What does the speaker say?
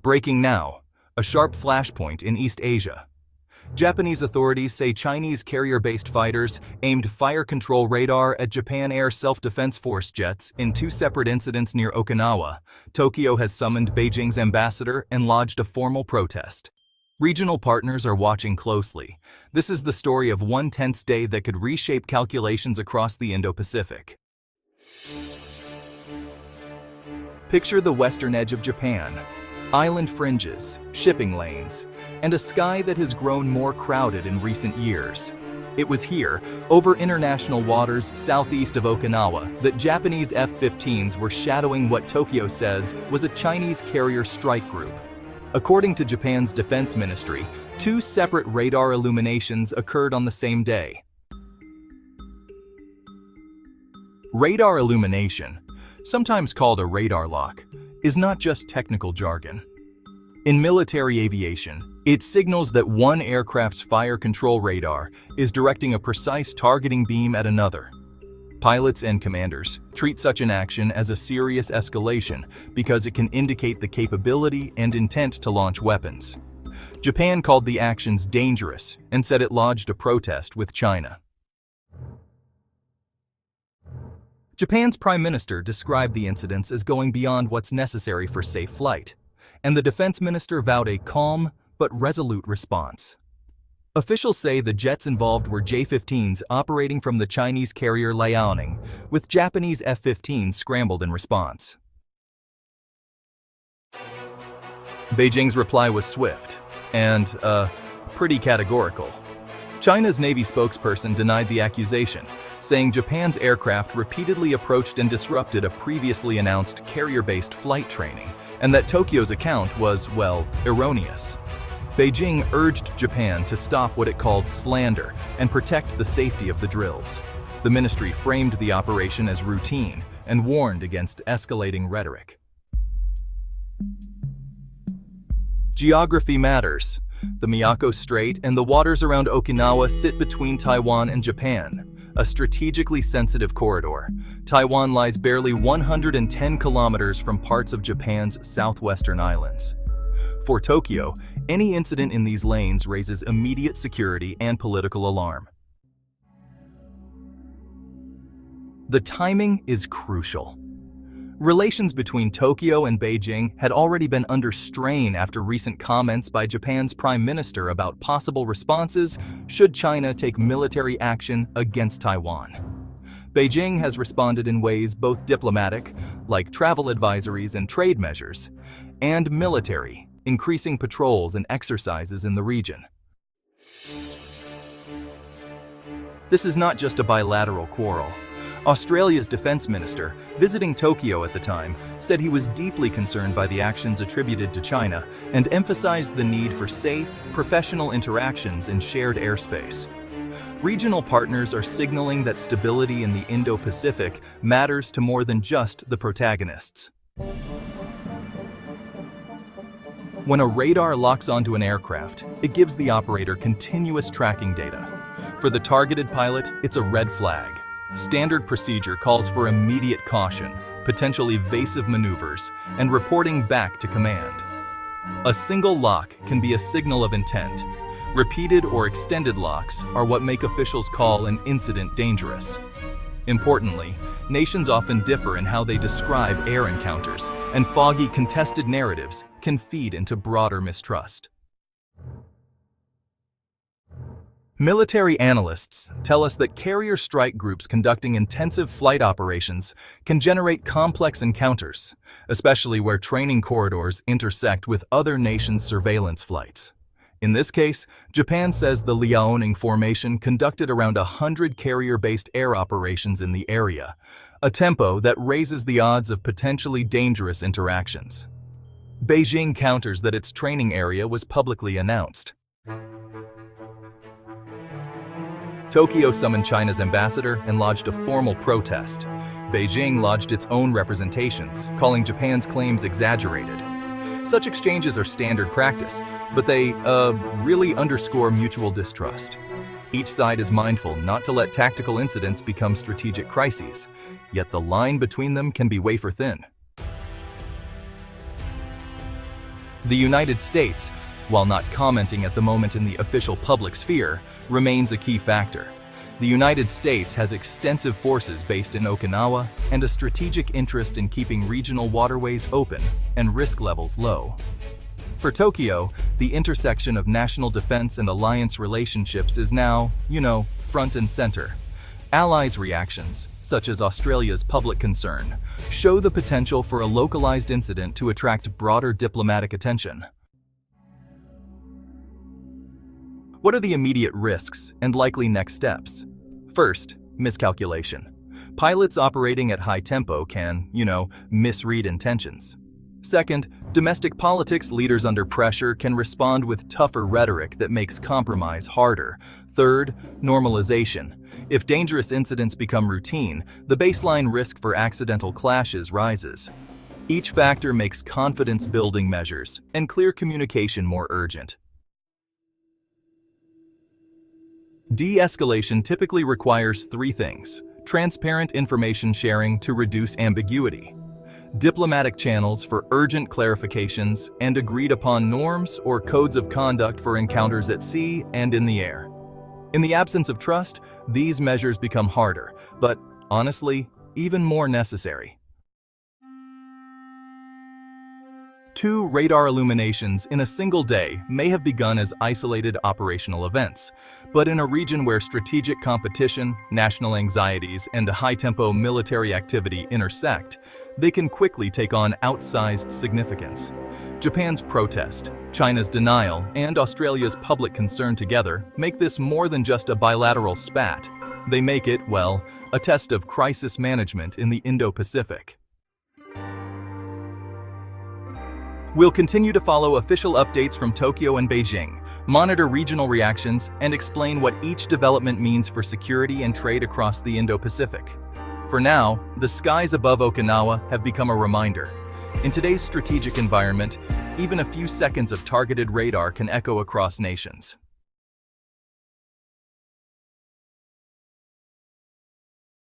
Breaking now, a sharp flashpoint in East Asia. Japanese authorities say Chinese carrier-based fighters aimed fire control radar at Japan Air Self-Defense Force jets in two separate incidents near Okinawa. Tokyo has summoned Beijing's ambassador and lodged a formal protest. Regional partners are watching closely. This is the story of one tense day that could reshape calculations across the Indo-Pacific. Picture the western edge of Japan. Island fringes, shipping lanes, and a sky that has grown more crowded in recent years. It was here, over international waters southeast of Okinawa, that Japanese F-15s were shadowing what Tokyo says was a Chinese carrier strike group. According to Japan's defense ministry, two separate radar illuminations occurred on the same day. Radar illumination, sometimes called a radar lock, is not just technical jargon. In military aviation, it signals that one aircraft's fire control radar is directing a precise targeting beam at another. Pilots and commanders treat such an action as a serious escalation because it can indicate the capability and intent to launch weapons. Japan called the actions dangerous and said it lodged a protest with China. Japan's Prime Minister described the incidents as going beyond what's necessary for safe flight, and the defense minister vowed a calm but resolute response. Officials say the jets involved were J-15s operating from the Chinese carrier Liaoning, with Japanese F-15s scrambled in response. Beijing's reply was swift and, pretty categorical. China's Navy spokesperson denied the accusation, saying Japan's aircraft repeatedly approached and disrupted a previously announced carrier-based flight training, and that Tokyo's account was, well, erroneous. Beijing urged Japan to stop what it called slander and protect the safety of the drills. The ministry framed the operation as routine and warned against escalating rhetoric. Geography matters. The Miyako Strait and the waters around Okinawa sit between Taiwan and Japan, a strategically sensitive corridor. Taiwan lies barely 110 kilometers from parts of Japan's southwestern islands. For Tokyo, any incident in these lanes raises immediate security and political alarm. The timing is crucial. Relations between Tokyo and Beijing had already been under strain after recent comments by Japan's Prime Minister about possible responses should China take military action against Taiwan. Beijing has responded in ways both diplomatic, like travel advisories and trade measures, and military, increasing patrols and exercises in the region. This is not just a bilateral quarrel. Australia's defense minister, visiting Tokyo at the time, said he was deeply concerned by the actions attributed to China and emphasized the need for safe, professional interactions in shared airspace. Regional partners are signaling that stability in the Indo-Pacific matters to more than just the protagonists. When a radar locks onto an aircraft, it gives the operator continuous tracking data. For the targeted pilot, it's a red flag. Standard procedure calls for immediate caution, potential evasive maneuvers, and reporting back to command. A single lock can be a signal of intent. Repeated or extended locks are what make officials call an incident dangerous. Importantly, nations often differ in how they describe air encounters, and foggy, contested narratives can feed into broader mistrust. Military analysts tell us that carrier strike groups conducting intensive flight operations can generate complex encounters, especially where training corridors intersect with other nations' surveillance flights. In this case, Japan says the Liaoning formation conducted around 100 carrier-based air operations in the area, a tempo that raises the odds of potentially dangerous interactions. Beijing counters that its training area was publicly announced. Tokyo summoned China's ambassador and lodged a formal protest. Beijing lodged its own representations, calling Japan's claims exaggerated. Such exchanges are standard practice, but they, really underscore mutual distrust. Each side is mindful not to let tactical incidents become strategic crises, yet the line between them can be wafer thin. The United States, while not commenting at the moment in the official public sphere, remains a key factor. The United States has extensive forces based in Okinawa and a strategic interest in keeping regional waterways open and risk levels low. For Tokyo, the intersection of national defense and alliance relationships is now, front and center. Allies' reactions, such as Australia's public concern, show the potential for a localized incident to attract broader diplomatic attention. What are the immediate risks and likely next steps? First, miscalculation. Pilots operating at high tempo can, misread intentions. Second, domestic politics leaders under pressure can respond with tougher rhetoric that makes compromise harder. Third, normalization. If dangerous incidents become routine, the baseline risk for accidental clashes rises. Each factor makes confidence-building measures and clear communication more urgent. De-escalation typically requires three things: transparent information sharing to reduce ambiguity, diplomatic channels for urgent clarifications, and agreed-upon norms or codes of conduct for encounters at sea and in the air. In the absence of trust, these measures become harder, but honestly, even more necessary. 2 radar illuminations in a single day may have begun as isolated operational events, but in a region where strategic competition, national anxieties, and a high-tempo military activity intersect, they can quickly take on outsized significance. Japan's protest, China's denial, and Australia's public concern together make this more than just a bilateral spat. They make it, a test of crisis management in the Indo-Pacific. We'll continue to follow official updates from Tokyo and Beijing, monitor regional reactions, and explain what each development means for security and trade across the Indo-Pacific. For now, the skies above Okinawa have become a reminder. In today's strategic environment, even a few seconds of targeted radar can echo across nations.